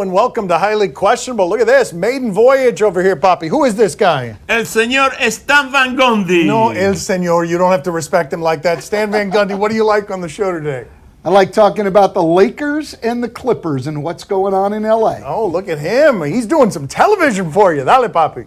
and welcome to Highly Questionable. Look at this, maiden voyage over here, Papi. Who is this guy? El señor Stan Van Gundy. No, el señor. You don't have to respect him like that. Stan Van Gundy, what do you like on the show today? I like talking about the Lakers and the Clippers and what's going on in L.A. Oh, look at him. He's doing some television for you. Dale, Papi.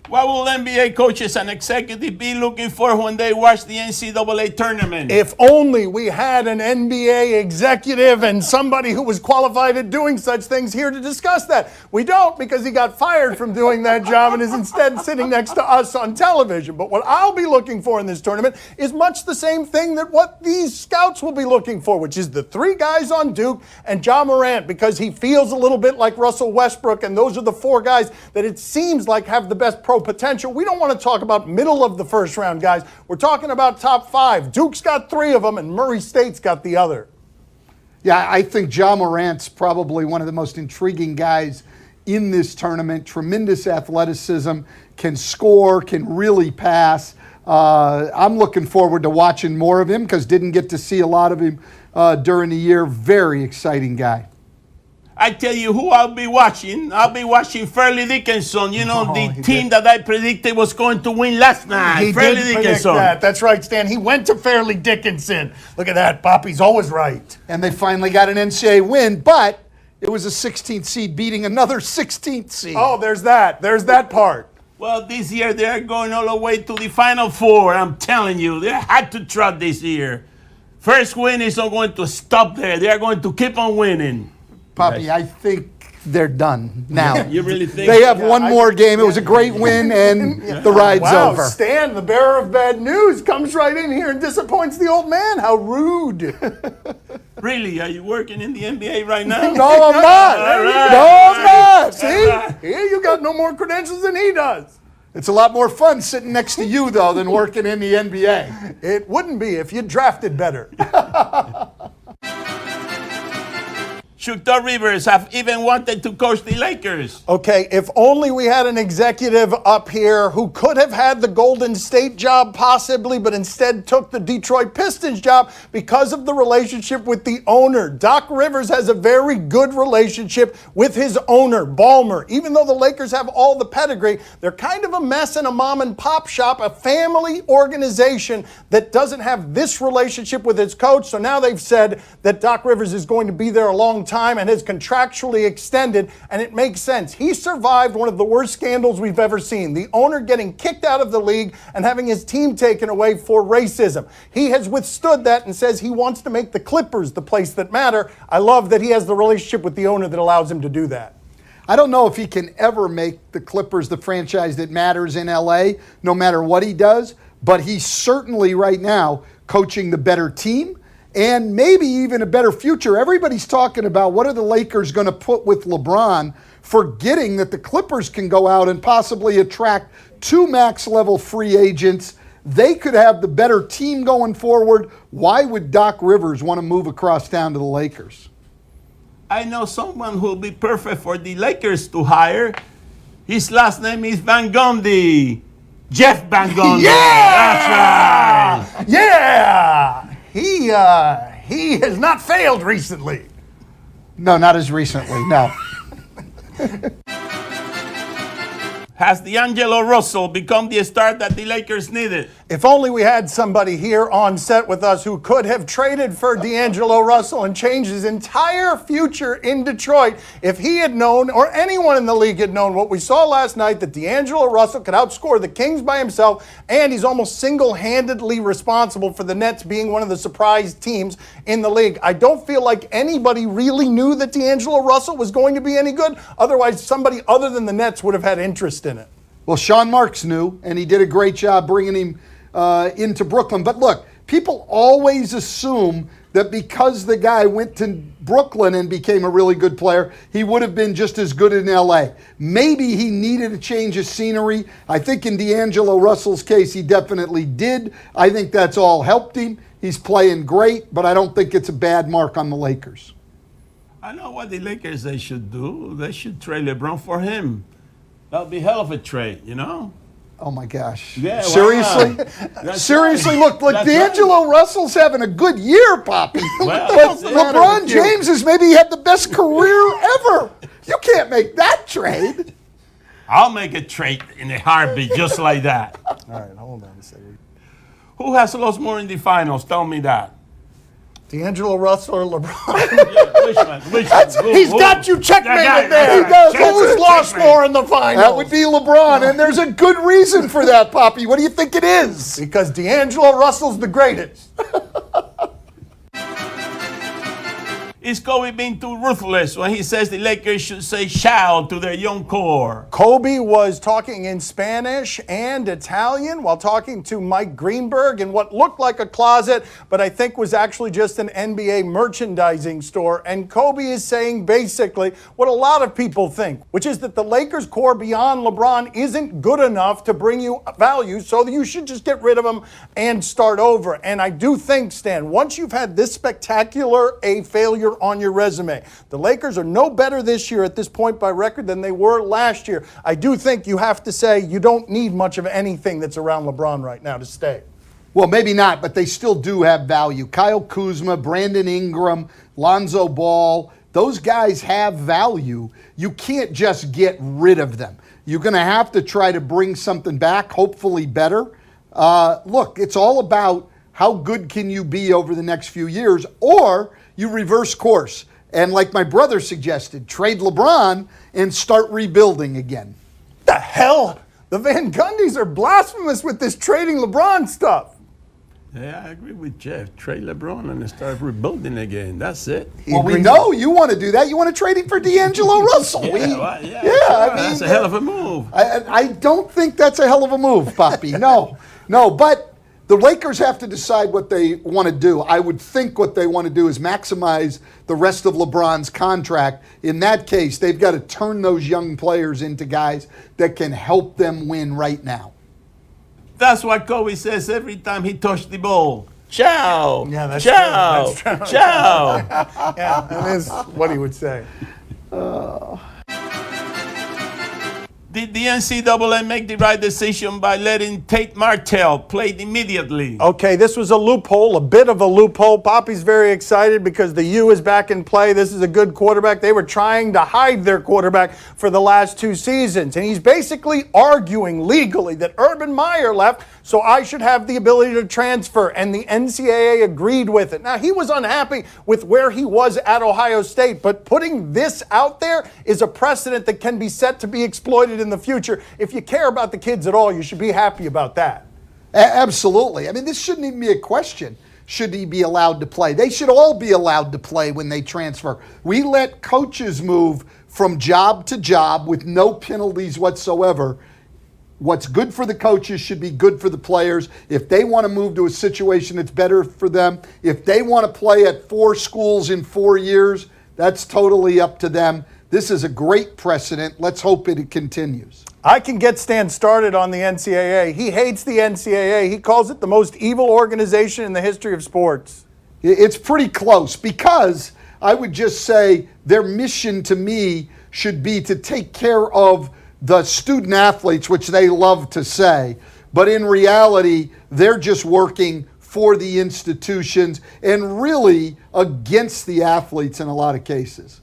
What will NBA coaches and executives be looking for when they watch the NCAA tournament? If only we had an NBA executive and somebody who was qualified at doing such things here to discuss that. We don't, because he got fired from doing that job and is instead sitting next to us on television. But what I'll be looking for in this tournament is much the same thing that what these scouts will be looking for, which is the three guys on Duke and Ja Morant, because he feels a little bit like Russell Westbrook, and those are the four guys that it seems like have the best pro potential. We don't want to talk about middle of the first round guys. We're talking about top five. Duke's got three of them, and Murray State's got the other. Yeah, I think Ja Morant's probably one of the most intriguing guys in this tournament. Tremendous athleticism, can score, can really pass. I'm looking forward to watching more of him because didn't get to see a lot of him during the year. Very exciting guy. I tell you who I'll be watching. I'll be watching Fairleigh Dickinson. You know, the team that I predicted was going to win last night. He Fairleigh did predict Dickinson. that. That's right, Stan. He went to Fairleigh Dickinson. Look at that. Poppy's always right. And they finally got an NCAA win, but it was a 16th seed beating another 16th seed. Oh, there's that. There's that part. Well, this year they're going all the way to the Final Four. I'm telling you, they had to try this year. First win is not going to stop there. They are going to keep on winning. Papi, I think they're done now. You really think? They have one more game. It was a great win, and the ride's over. Wow, Stan, the bearer of bad news, comes right in here and disappoints the old man. How rude. Really? Are you working in the NBA right now? No, I'm not. All right. No, I'm not. See? All right. Here, you got no more credentials than he does. It's a lot more fun sitting next to you, though, than working in the NBA. It wouldn't be if you drafted better. Should Doc Rivers have even wanted to coach the Lakers? Okay, if only we had an executive up here who could have had the Golden State job possibly, but instead took the Detroit Pistons job because of the relationship with the owner. Doc Rivers has a very good relationship with his owner, Ballmer. Even though the Lakers have all the pedigree, they're kind of a mess and a mom and pop shop, a family organization that doesn't have this relationship with its coach. So now they've said that Doc Rivers is going to be there a long time and has contractually extended, and it makes sense. He survived one of the worst scandals we've ever seen, the owner getting kicked out of the league and having his team taken away for racism. He has withstood that and says he wants to make the Clippers the place that matter. I love that he has the relationship with the owner that allows him to do that. I don't know if he can ever make the Clippers the franchise that matters in LA, no matter what he does, but he's certainly right now coaching the better team and maybe even a better future. Everybody's talking about what are the Lakers going to put with LeBron, forgetting that the Clippers can go out and possibly attract two max-level free agents. They could have the better team going forward. Why would Doc Rivers want to move across town to the Lakers? I know someone who will be perfect for the Lakers to hire. His last name is Van Gundy. Jeff Van Gundy. Yeah! That's right. Yeah! He has not failed recently. No, not as recently, no. Has D'Angelo Russell become the star that the Lakers needed? If only we had somebody here on set with us who could have traded for D'Angelo Russell and changed his entire future in Detroit. If he had known, or anyone in the league had known what we saw last night, that D'Angelo Russell could outscore the Kings by himself, and he's almost single-handedly responsible for the Nets being one of the surprise teams in the league. I don't feel like anybody really knew that D'Angelo Russell was going to be any good. Otherwise, somebody other than the Nets would have had interest in it. Well, Sean Marks knew, and he did a great job bringing him into Brooklyn. But look, people always assume that because the guy went to Brooklyn and became a really good player, he would have been just as good in LA. Maybe he needed a change of scenery. I think in D'Angelo Russell's case, he definitely did. I think that's all helped him. He's playing great, but I don't think it's a bad mark on the Lakers. I know what the Lakers they should do. They should trade LeBron for him. That'll be a hell of a trade, you know? Oh my gosh! Yeah, why Seriously, not? seriously. Right. Look, That's D'Angelo Russell's having a good year, Poppy. Well, but that's it. LeBron James has maybe had the best career ever. You can't make that trade. I'll make a trade in a heartbeat just like that. All right, hold on a second. Who has lost more in the finals? Tell me that. D'Angelo Russell or LeBron? Which one? Which one? He's got you checkmated there. He does. Who's lost more in the finals? That would be LeBron, and there's a good reason for that, Poppy. What do you think it is? Because D'Angelo Russell's the greatest. Is Kobe being too ruthless when he says the Lakers should say "shall" to their young core? Kobe was talking in Spanish and Italian while talking to Mike Greenberg in what looked like a closet, but I think was actually just an NBA merchandising store. And Kobe is saying basically what a lot of people think, which is that the Lakers core beyond LeBron isn't good enough to bring you value, so that you should just get rid of him and start over. And I do think, Stan, once you've had this spectacular a failure on your resume, the Lakers are no better this year at this point by record than they were last year. I do think you have to say you don't need much of anything that's around LeBron right now to stay. Well, maybe not, but they still do have value. Kyle Kuzma, Brandon Ingram, Lonzo Ball, those guys have value. You can't just get rid of them. You're going to have to try to bring something back, hopefully better. Look, it's all about how good can you be over the next few years, or you reverse course. And like my brother suggested, trade LeBron and start rebuilding again. The hell? The Van Gundys are blasphemous with this trading LeBron stuff. Yeah, I agree with Jeff. Trade LeBron and start rebuilding again. That's it. Well, we know you want to do that. You want to trade him for D'Angelo Russell. Yeah, I mean, that's a hell of a move. I don't think that's a hell of a move, Poppy. No, but the Lakers have to decide what they want to do. I would think what they want to do is maximize the rest of LeBron's contract. In that case, they've got to turn those young players into guys that can help them win right now. That's what Kobe says every time he touched the ball. Ciao. Yeah, that's ciao. true. That's true. Ciao. Yeah, that is what he would say. Did the NCAA make the right decision by letting Tate Martell play immediately? Okay, this was a loophole, a bit of a loophole. Poppy's very excited because the U is back in play. This is a good quarterback. They were trying to hide their quarterback for the last 2 seasons. And he's basically arguing legally that Urban Meyer left, so I should have the ability to transfer. And the NCAA agreed with it. Now, he was unhappy with where he was at Ohio State, but putting this out there is a precedent that can be set to be exploited in the future. If you care about the kids at all, you should be happy about that. Absolutely. I mean, this shouldn't even be a question. Should he be allowed to play? They should all be allowed to play when they transfer. We let coaches move from job to job with no penalties whatsoever. What's good for the coaches should be good for the players. If they want to move to a situation that's better for them, if they want to play at 4 schools in 4 years, that's totally up to them. This is a great precedent. Let's hope it continues. I can get Stan started on the NCAA. He hates the NCAA. He calls it the most evil organization in the history of sports. It's pretty close because I would just say their mission to me should be to take care of the student athletes, which they love to say. But in reality, they're just working for the institutions and really against the athletes in a lot of cases.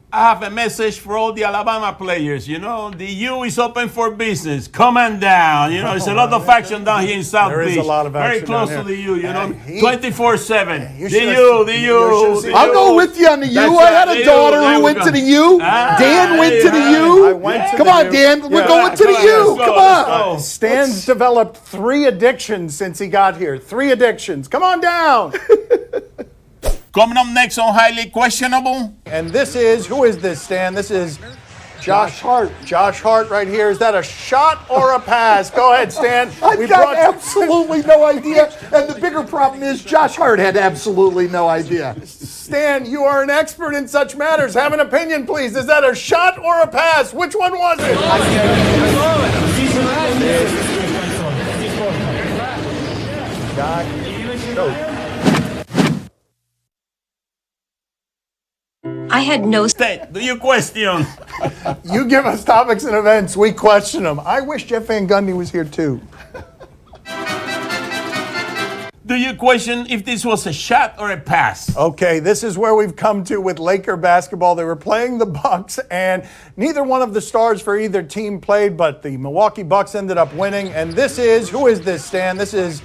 I have a message for all the Alabama players. You know, the U is open for business. Come on down. You know, there's a lot of action down here in South There Beach. is a lot of action very close down to here. the U, you know, He- 24/7. You The should've- U, the you U. should've seen- the I'll U. go with you on the U. That's I had right, a the daughter U. There who we went go. to the U. Dan went to the I U. went to Come the on, U. Dan. We're Yeah. going to the Come on, U. let's go, Come let's on. go. Stan's developed 3 addictions since he got here. 3 addictions. Come on down. Coming up next on Highly Questionable. And this is, who is this, Stan? This is Josh Hart. Josh Hart right here. Is that a shot or a pass? Go ahead, Stan. I've got absolutely no idea. And the bigger problem is Josh Hart had absolutely no idea. Stan, you are an expert in such matters. Have an opinion, please. Is that a shot or a pass? Which one was it? I had no. Stan, do you question? You give us topics and events, we question them. I wish Jeff Van Gundy was here too. Do you question if this was a shot or a pass? Okay, this is where we've come to with Laker basketball. They were playing the Bucks, and neither one of the stars for either team played, but the Milwaukee Bucks ended up winning. And this is, who is this, Stan? This is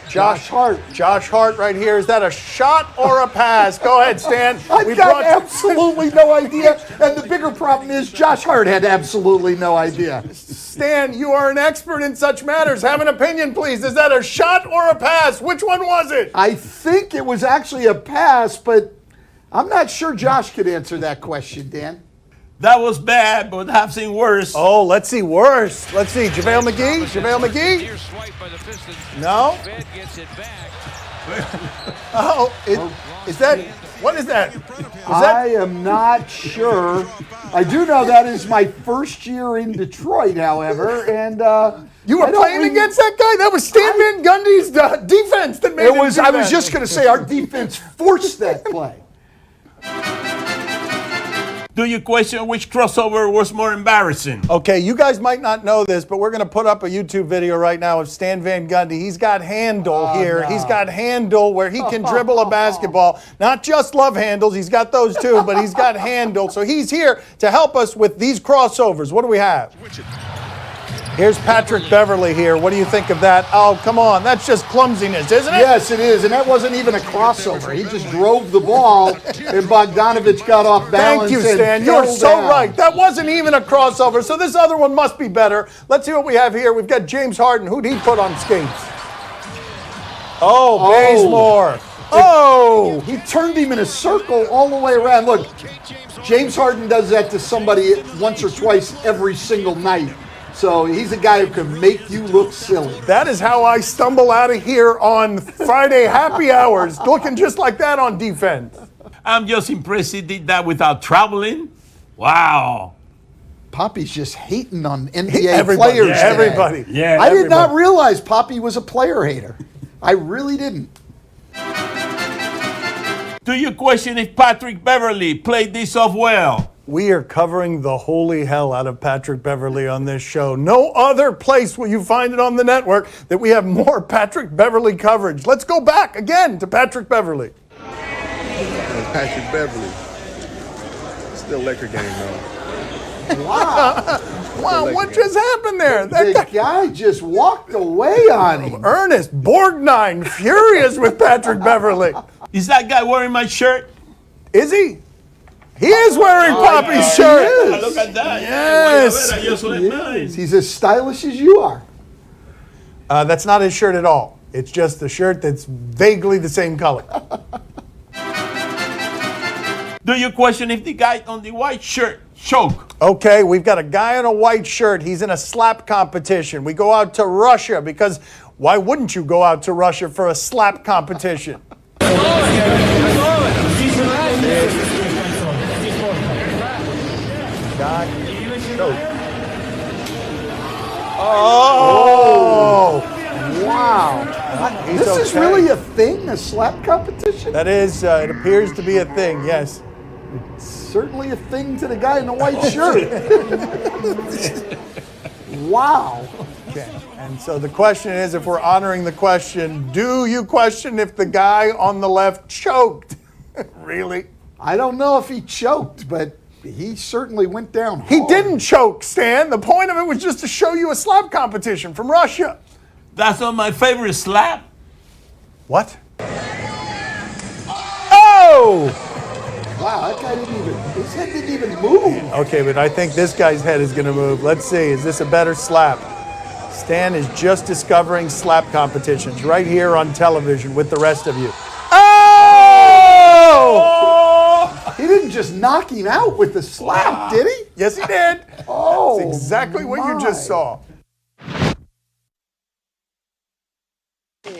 Josh Hart. Josh Hart right here. Is that a shot or a pass? Go ahead, Stan. I've got absolutely no idea. And the bigger problem is Josh Hart had absolutely no idea. Stan, you are an expert in such matters. Have an opinion, please. Is that a shot or a pass? Which one was it? I think it was actually a pass, but I'm not sure Josh could answer that question, Dan. That was bad, but I've seen worse. Oh, let's see worse. Let's see. JaVale McGee? JaVale McGee? No? Oh, is that, what is that? I am not sure. I do know that is my first year in Detroit, however, and You were playing against that guy? That was Stan Van Gundy's defense that made it was. him do I was that. just going to say our defense forced that play. Do you question which crossover was more embarrassing? Okay, you guys might not know this, but we're going to put up a YouTube video right now of Stan Van Gundy. He's got handle here. No. He's got handle where he can dribble a basketball. Not just love handles. He's got those too, but he's got handle. So he's here to help us with these crossovers. What do we have? Here's Patrick Beverley here. What do you think of that? Oh, come on. That's just clumsiness, isn't it? Yes, it is, and that wasn't even a crossover. He just drove the ball, and Bogdanovich got off balance. Thank you, and Stan. You're fell so down. right. That wasn't even a crossover, so this other one must be better. Let's see what we have here. We've got James Harden. Who'd he put on skates? Oh, Bazemore. Oh! He turned him in a circle all the way around. Look, James Harden does that to somebody once or twice every single night. So he's a guy who can make you look silly. That is how I stumble out of here on Friday happy hours, looking just like that on defense. I'm just impressed he did that without traveling. Wow. Poppy's just hating on NBA Everybody, players today. everybody. Yeah. I did not realize Poppy was a player hater. I really didn't. Do you question if Patrick Beverley played this off well? We are covering the holy hell out of Patrick Beverley on this show. No other place will you find it on the network that we have more Patrick Beverley coverage. Let's go back again to Patrick Beverley. Patrick Beverley. Still Laker game though. Wow. Wow, what just happened there? The guy just walked away on him. Ernest Borgnine, furious with Patrick Beverley. Is that guy wearing my shirt? Is he? He is wearing Poppy's shirt. He is. Look at that. Yes. Yeah, just like mine. He's as stylish as you are. That's not his shirt at all. It's just a shirt that's vaguely the same color. Do you question if the guy on the white shirt choke? Okay, we've got a guy in a white shirt. He's in a slap competition. We go out to Russia because why wouldn't you go out to Russia for a slap competition? Oh! Wow. He's This is okay. really a thing, a slap competition? That is, it appears to be a thing, yes. Certainly a thing to the guy in the white shirt. Wow. Okay. And so the question is, if we're honoring the question, do you question if the guy on the left choked? Really? I don't know if he choked, but he certainly went down hard. He didn't choke, Stan. The point of it was just to show you a slap competition from Russia. That's not my favorite slap. What? Oh! Wow, that guy didn't even, his head didn't even move. Okay, but I think this guy's head is going to move. Let's see. Is this a better slap? Stan is just discovering slap competitions right here on television with the rest of you. Oh! He didn't just knock him out with the slap, did he? Yes, he did. Oh, That's exactly what you just saw.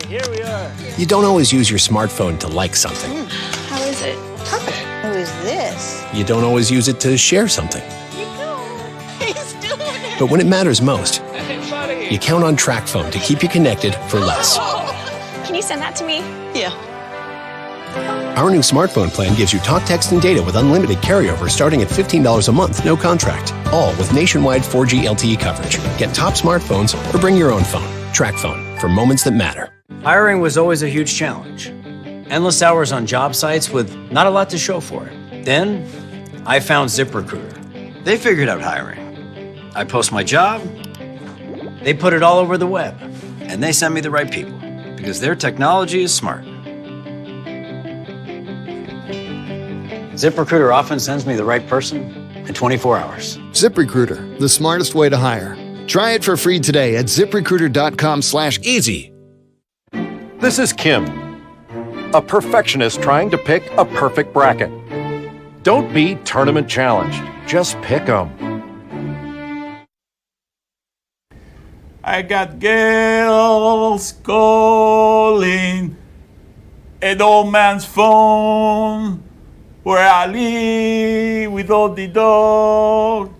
Here we are. You don't always use your smartphone to like something. How is it? Perfect. Who is this? You don't always use it to share something. He's doing it. But when it matters most, Hey, buddy. you count on TracFone to keep you connected for less. Can you send that to me? Yeah. Our new smartphone plan gives you talk, text, and data with unlimited carryover starting at $15 a month, no contract. All with nationwide 4G LTE coverage. Get top smartphones or bring your own phone. TrackPhone, for moments that matter. Hiring was always a huge challenge. Endless hours on job sites with not a lot to show for it. Then, I found ZipRecruiter. They figured out hiring. I post my job, they put it all over the web, and they send me the right people, because their technology is smart. ZipRecruiter often sends me the right person in 24 hours. ZipRecruiter, the smartest way to hire. Try it for free today at ZipRecruiter.com/easy. This is Kim, a perfectionist trying to pick a perfect bracket. Don't be tournament challenged. Just pick 'em. I got girls calling an old man's phone where I live with all the dog.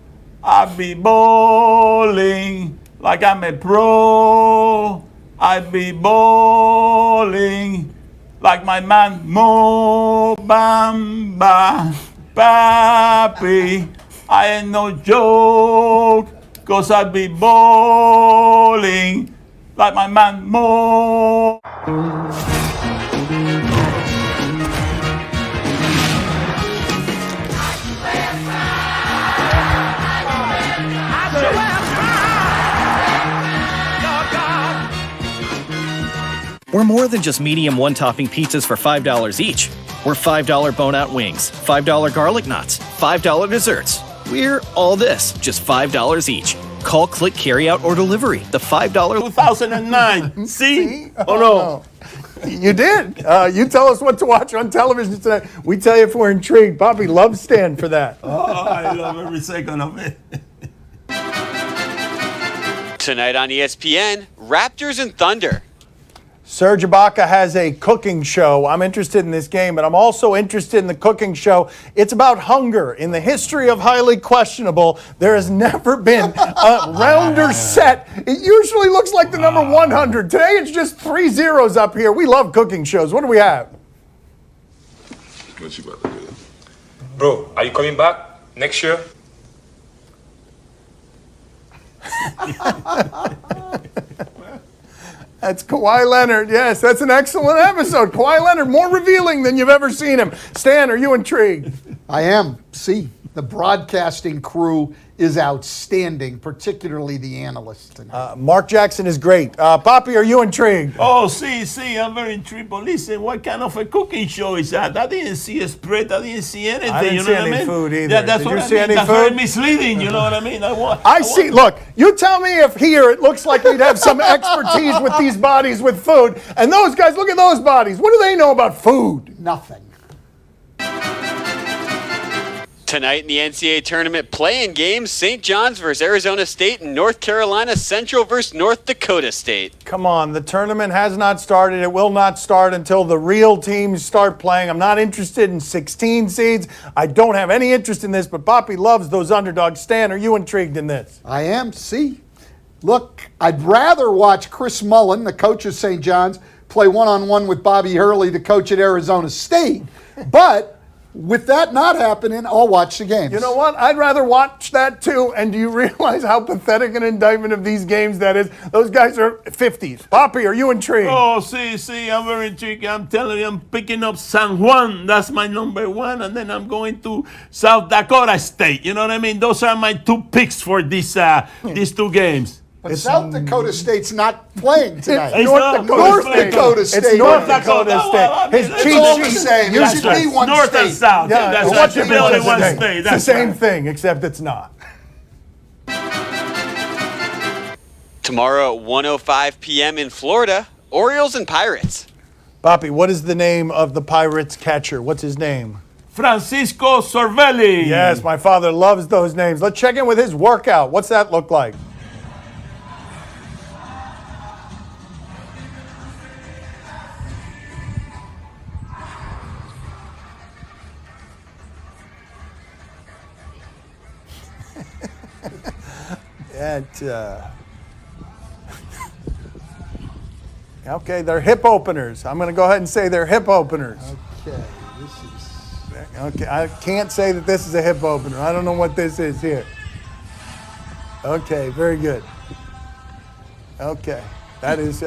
I be bowling like I'm a pro. I be bowling like my man Mo Bamba. Papi, I ain't no joke. 'Cause I be bowling like my man Mo. We're more than just medium one-topping pizzas for $5 each. We're $5 bone-out wings, $5 garlic knots, $5 desserts. We're all this, just $5 each. Call, click, carry out, or delivery. The $5. 2009. See? Oh no. You did. You tell us what to watch on television tonight. We tell you if we're intrigued. Bobby loves Stan for that. Oh, I love every second of it. Tonight on ESPN, Raptors and Thunder. Serge Ibaka has a cooking show. I'm interested in this game, but I'm also interested in the cooking show. It's about hunger. In the history of highly questionable, there has never been a rounder set. It usually looks like the number 100. Today it's just 3 zeros up here. We love cooking shows. What do we have? What you about to do? Bro, are you coming back next year? That's Kawhi Leonard. Yes, that's an excellent episode. Kawhi Leonard, more revealing than you've ever seen him. Stan, are you intrigued? I am. See, the broadcasting crew is outstanding, particularly the analysts tonight. Mark Jackson is great. Poppy, are you intrigued? Oh, see, I'm very intrigued. But listen, what kind of a cooking show is that? I didn't see a spread. I didn't see anything. I didn't you know see what any I mean? food either. Yeah, that's Did what you I see mean. any That's food? very misleading. You know what I mean? I see. Look, you tell me if here it looks like we'd have some expertise with these bodies with food, and those guys, look at those bodies. What do they know about food? Nothing. Tonight in the NCAA tournament play-in games, St. John's versus Arizona State and North Carolina Central versus North Dakota State. Come on, the tournament has not started. It will not start until the real teams start playing. I'm not interested in 16 seeds. I don't have any interest in this, but Poppy loves those underdogs. Stan, are you intrigued in this? I am. See, look, I'd rather watch Chris Mullen, the coach of St. John's, play one-on-one with Bobby Hurley, the coach at Arizona State. But with that not happening, I'll watch the games. You know what? I'd rather watch that too. And do you realize how pathetic an indictment of these games that is? Those guys are 50s. Poppy, are you intrigued? Oh, see, I'm very intrigued. I'm telling you, I'm picking up San Juan. That's my number one. And then I'm going to South Dakota State. You know what I mean? Those are my 2 picks for these 2 games. But South Dakota State's not playing tonight. It's North Dakota State. It's North Dakota State. His cheat sheet. Same. You It should should be one North state. and South. Yeah, That's what right. Should be difference only does one it make? state. It's the That's same right. thing, except it's not. Tomorrow at 1:05 p.m. in Florida, Orioles and Pirates. Poppy, what is the name of the Pirates catcher? What's his name? Francisco Cervelli. Yes, my father loves those names. Let's check in with his workout. What's that look like? Okay, they're hip openers. I'm going to go ahead and say they're hip openers. Okay. Okay, I can't say that this is a hip opener. I don't know what this is here. Okay, very good. Okay, that's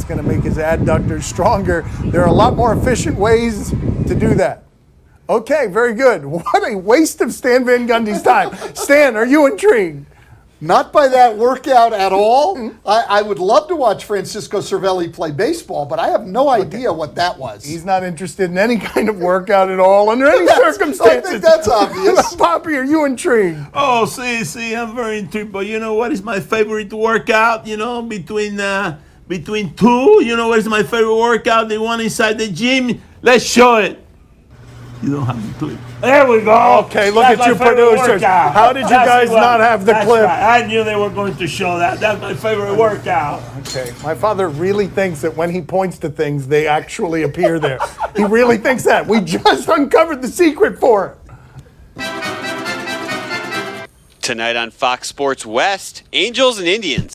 going to make his adductors stronger. There are a lot more efficient ways to do that. Okay, very good. What a waste of Stan Van Gundy's time. Stan, are you intrigued? Not by that workout at all. I would love to watch Francisco Cervelli play baseball, but I have no idea what that was. He's not interested in any kind of workout at all under any circumstances. I think that's obvious. Poppy, are you intrigued? Oh, see, I'm very intrigued. But you know what is my favorite workout? You know, between two. You know what is my favorite workout? The one inside the gym. Let's show it. You don't have the clip. There we go. Okay, look at your producers. How did you guys not have the clip? Right. I knew they were going to show that. That's my favorite workout. Okay, my father really thinks that when he points to things, they actually appear there. He really thinks that. We just uncovered the secret for it. Tonight on Fox Sports West, Angels and Indians.